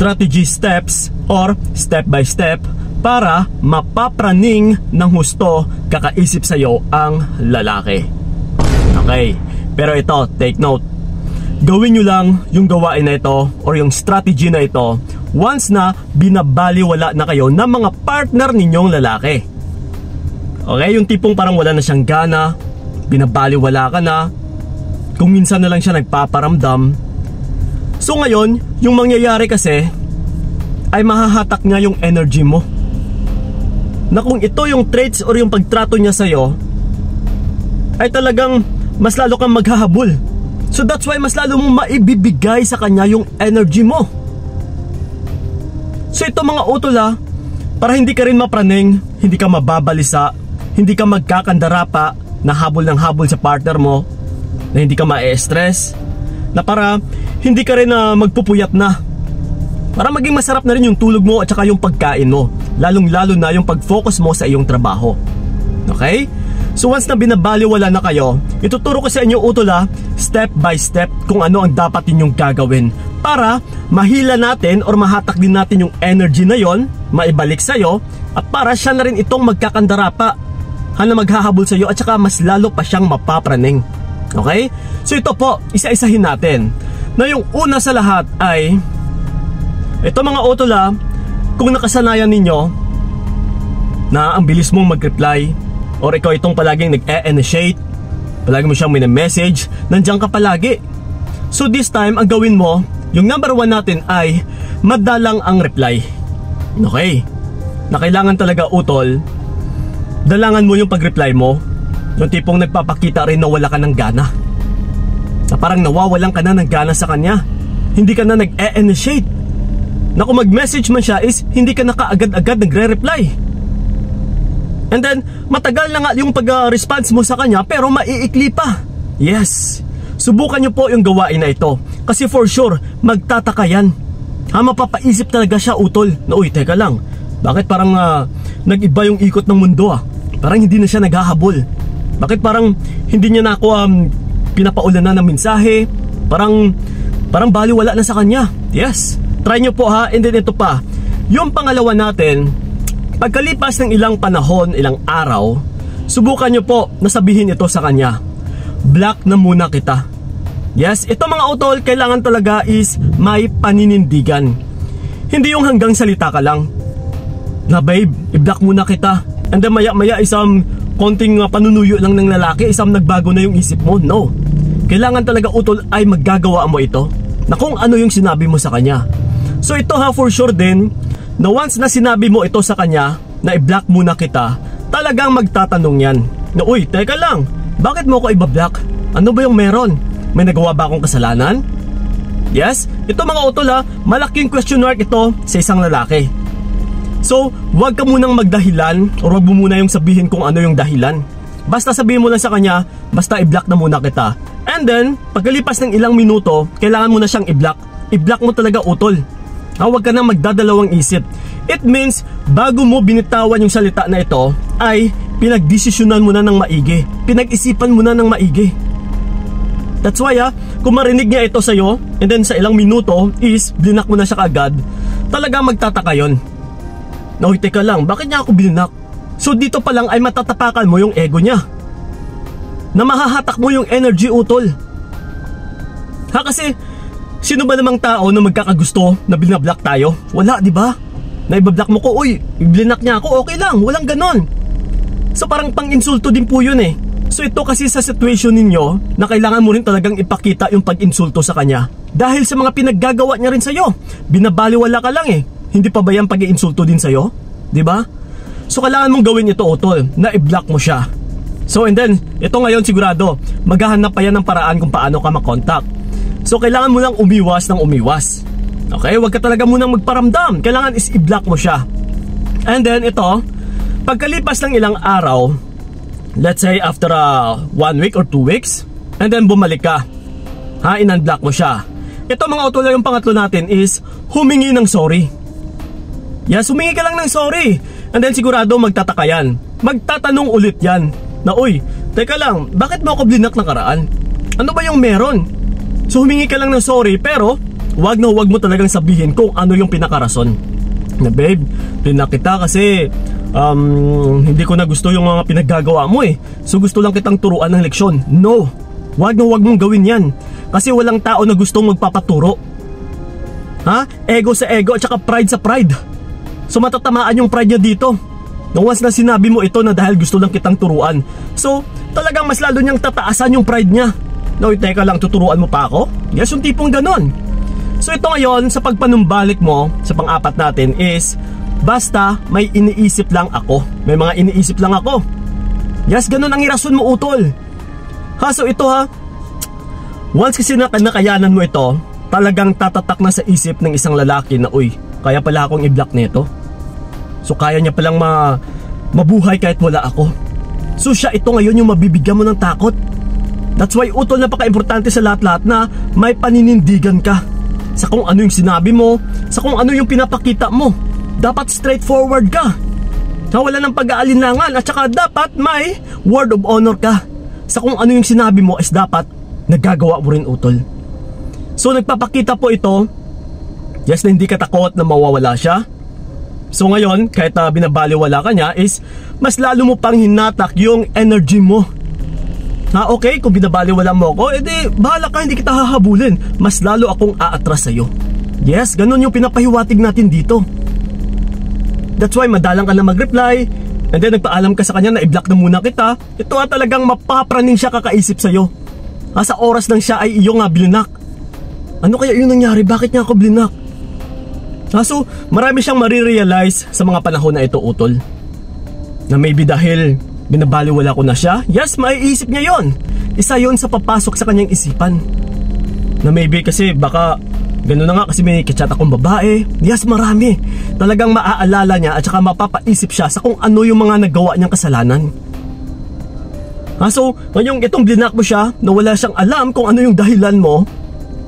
strategy steps or step by step para mapapraning ng husto kakaisip sa'yo ang lalaki. Okay, pero ito, take note. Gawin nyo lang yung gawain na ito or yung strategy na ito once na binabaliwala na kayo ng mga partner ninyong lalaki. Okay, yung tipong parang wala na siyang gana, binabaliwala ka na, kung minsan na lang siya nagpaparamdam. So ngayon, yung mangyayari kasi ay mahahatak nga yung energy mo. Na kung ito yung traits or yung pagtrato niya sa'yo, ay talagang mas lalo kang maghahabol. So that's why mas lalo mong maibibigay sa kanya yung energy mo. So ito mga utol para hindi ka rin mapraning, hindi ka mababalisa, hindi ka magkakandara pa na habol ng habol sa partner mo, na hindi ka ma-stress, na para hindi ka rin magpupuyat na, para maging masarap na rin yung tulog mo at saka yung pagkain mo, lalong lalo na yung pag-focus mo sa iyong trabaho. Okay? So once na binabaliwala na kayo, ituturo ko sa inyo utol step by step kung ano ang dapat ninyong gagawin para mahila natin or mahatak din natin yung energy na yon, maibalik sa'yo, at para siya na rin itong magkakandara pa na maghahabol sa'yo at saka mas lalo pa siyang mapapraning. Okay? So ito po, isa-isahin natin. Na yung una sa lahat ay ito mga utol kung nakasanayan ninyo na ang bilis mong mag-reply or ikaw itong palaging nag-e-initiate, palagi mo siyang message, nandiyan ka palagi. So this time, ang gawin mo, yung number 1 natin ay madalang ang reply. Okay? Na kailangan talaga utol, dalangan mo yung pag-reply mo. Yung tipong nagpapakita rin na wala ka ng gana, na parang nawawalan ka na ng gana sa kanya, hindi ka na nag-e-initiate, na kung mag-message man siya is hindi ka na kaagad-agad nagre-reply. And then matagal na nga yung pag-response mo sa kanya pero maiikli pa. Yes, subukan nyo po yung gawain na ito, kasi for sure magtataka yan. Mapapaisip talaga siya utol na uy, teka lang, bakit parang nag-iba yung ikot ng mundo Parang hindi na siya naghahabol. Bakit parang hindi niya na ako pinapaulan na ng mensahe? Parang baliwala na sa kanya. Yes, try nyo po and then ito pa, yung pangalawa natin, pagkalipas ng ilang panahon, ilang araw, subukan nyo po na sabihin ito sa kanya, block na muna kita. Yes, ito mga utol, kailangan talaga is may paninindigan. Hindi yung hanggang salita ka lang na babe, i-block muna kita, and then maya isang konting panunuyo lang ng lalaki, isang nagbago na yung isip mo. No, kailangan talaga utol ay maggagawa mo ito na kung ano yung sinabi mo sa kanya. So ito for sure din, na once na sinabi mo ito sa kanya na i-block muna kita, talagang magtatanong yan na uy, teka lang, bakit mo ako i-block? Ano ba yung meron? May nagawa ba akong kasalanan? Yes, ito mga utol malaking question mark ito sa isang lalaki. So, wag ka munang magdahilan o wag mo muna yung sabihin kung ano yung dahilan. Basta sabihin mo lang sa kanya, basta i-block na muna kita. And then, pagkalipas ng ilang minuto, kailangan mo na siyang i-block. I-block mo talaga utol. Huwag ka nang magdadalawang isip. It means, bago mo binitawan yung salita na ito, ay pinagdesisyonan mo na ng maigi. Pinag-isipan mo na ng maigi. That's why kung marinig niya ito sa'yo, and then sa ilang minuto is blinak mo na siya kaagad, talaga magtataka yun. Uy, teka lang, bakit niya ako blinak? So dito pa lang ay matatapakan mo yung ego niya, na mahahatak mo yung energy utol. Kasi sino ba namang tao na magkakagusto na binablock tayo? Wala, di ba? Na ibablock mo ko, uy, blinak niya ako, okay lang, walang ganon. So parang pang-insulto din po yun So ito kasi sa situation ninyo na kailangan mo rin talagang ipakita yung pag-insulto sa kanya, dahil sa mga pinaggagawa niya rin sa'yo. Binabaliwala ka lang hindi pa ba yan pag-iinsulto din sa'yo? Diba? So kailangan mong gawin ito utol, na i-block mo siya. So and then, ito ngayon sigurado, maghahanap pa yan ng paraan kung paano ka makontak. So kailangan mo lang umiwas ng umiwas. Okay? Huwag ka talaga munang magparamdam. Kailangan is i-block mo siya. And then ito, pagkalipas ng ilang araw, let's say after 1 week or 2 weeks, and then bumalik ka, in-unblock mo siya. Ito mga utol, yung pangatlo natin is humingi ng sorry. Yes, humingi ka lang ng sorry. And then sigurado magtataka yan. Magtatanong ulit yan na uy, teka lang, bakit mo ako blinak nakaraan? Ano ba yung meron? So humingi ka lang ng sorry, pero wag mo talagang sabihin kung ano yung pinakarason. Na babe, pinakita kasi hindi ko na gusto yung mga pinaggagawa mo eh. So gusto lang kitang turuan ng leksyon. No, wag mong gawin yan. Kasi walang tao na gustong magpapaturo. Ha? Ego sa ego at saka pride sa pride. So matatamaan yung pride niya dito. No, once na sinabi mo ito na dahil gusto lang kitang turuan. So talagang mas lalo niyang tataasan yung pride niya. No, teka lang, tuturuan mo pa ako? Yes, yung tipong ganon. So ito ngayon sa pagpanumbalik mo sa pang-apat natin is basta may iniisip lang ako. May mga iniisip lang ako. Yes, ganun ang irason mo, utol. Ha, so ito ha, once kasi nakayanan mo ito, talagang tatatak na sa isip ng isang lalaki na uy, kaya pala akong i-block nito. So kaya niya palang mabuhay kahit wala ako. So siya ito ngayon yung mabibigyan mo ng takot. That's why utol, napaka-importante sa lahat-lahat na may paninindigan ka sa kung ano yung sinabi mo, sa kung ano yung pinapakita mo. Dapat straightforward ka. Wala ng pag-aalinlangan at saka dapat may word of honor ka. Sa kung ano yung sinabi mo is dapat nagagawa mo rin, utol. So nagpapakita po ito, yes, na hindi ka takot na mawawala siya. So ngayon, kahit binabaliwala ka niya is mas lalo mo pang hinatak yung energy mo. Ha, okay, kung binabaliwala mo ako, edi bahala ka, hindi kita hahabulin. Mas lalo akong aatras sa'yo. Yes, ganun yung pinapahiwatig natin dito. That's why madalang ka na mag-reply, and then nagpaalam ka sa kanya na i-block na muna kita. Ito talagang mapapraning siya kakaisip sa'yo. Sa oras nang siya ay iyong blinak. Ano kaya yung nangyari? Bakit niya ako blinak? So marami siyang marirealize sa mga panahon na ito, utol. Na maybe dahil binabaliwala ko na siya, yes, maiisip niya yon. Isa yon sa papasok sa kanyang isipan. Na maybe kasi baka gano'n na nga kasi may kachat akong babae. Yes, marami. Talagang maaalala niya at saka mapapaisip siya sa kung ano yung mga nagawa niyang kasalanan. So ngayong itong blinak mo siya na wala siyang alam kung ano yung dahilan mo,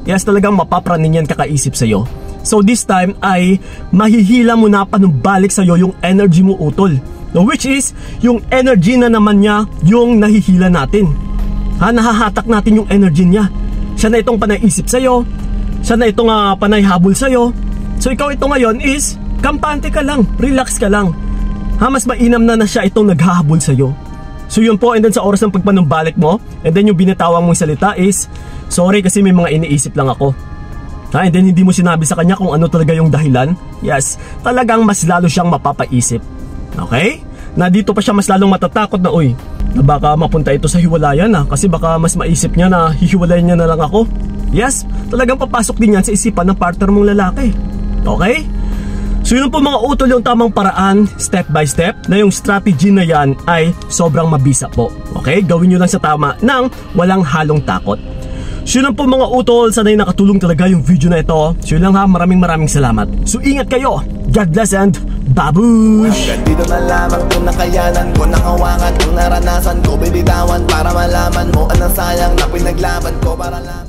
yes, talagang mapapraning yan kakaisip sa'yo. So this time ay mahihila mo na panumbalik sa'yo yung energy mo, utol. Which is yung energy na naman niya yung nahihila natin. Nahahatak natin yung energy niya. Siya na itong panay-isip sa'yo, siya na itong panay-habol sa'yo. So ikaw ito ngayon is kampante ka lang, relax ka lang. Mas mainam na siya itong naghahabol sa'yo. So yun po, and then sa oras ng pagpanumbalik mo, and then yung binitawang mong salita is sorry kasi may mga iniisip lang ako. And then hindi mo sinabi sa kanya kung ano talaga yung dahilan. Yes, talagang mas lalo siyang mapapaisip. Okay? Na dito pa siya mas lalong matatakot na uy, na baka mapunta ito sa hiwalayan kasi baka mas maisip niya na hihiwalayan niya na lang ako. Yes, talagang papasok din yan sa isipan ng partner mong lalaki. Okay? So yun po mga utol, yung tamang paraan, step by step, na yung strategy na yan ay sobrang mabisa po. Okay? Gawin nyo lang sa tama nang walang halong takot. So yun po mga utol, sana'y nakatulong talaga yung video na ito. So yun lang maraming salamat. So ingat kayo, God bless and babush! Hanggang dito na lamang kung nakayanan ko, nakawakan ang naranasan ko, bibitawan para malaman mo anong sayang na pinaglaban ko para lang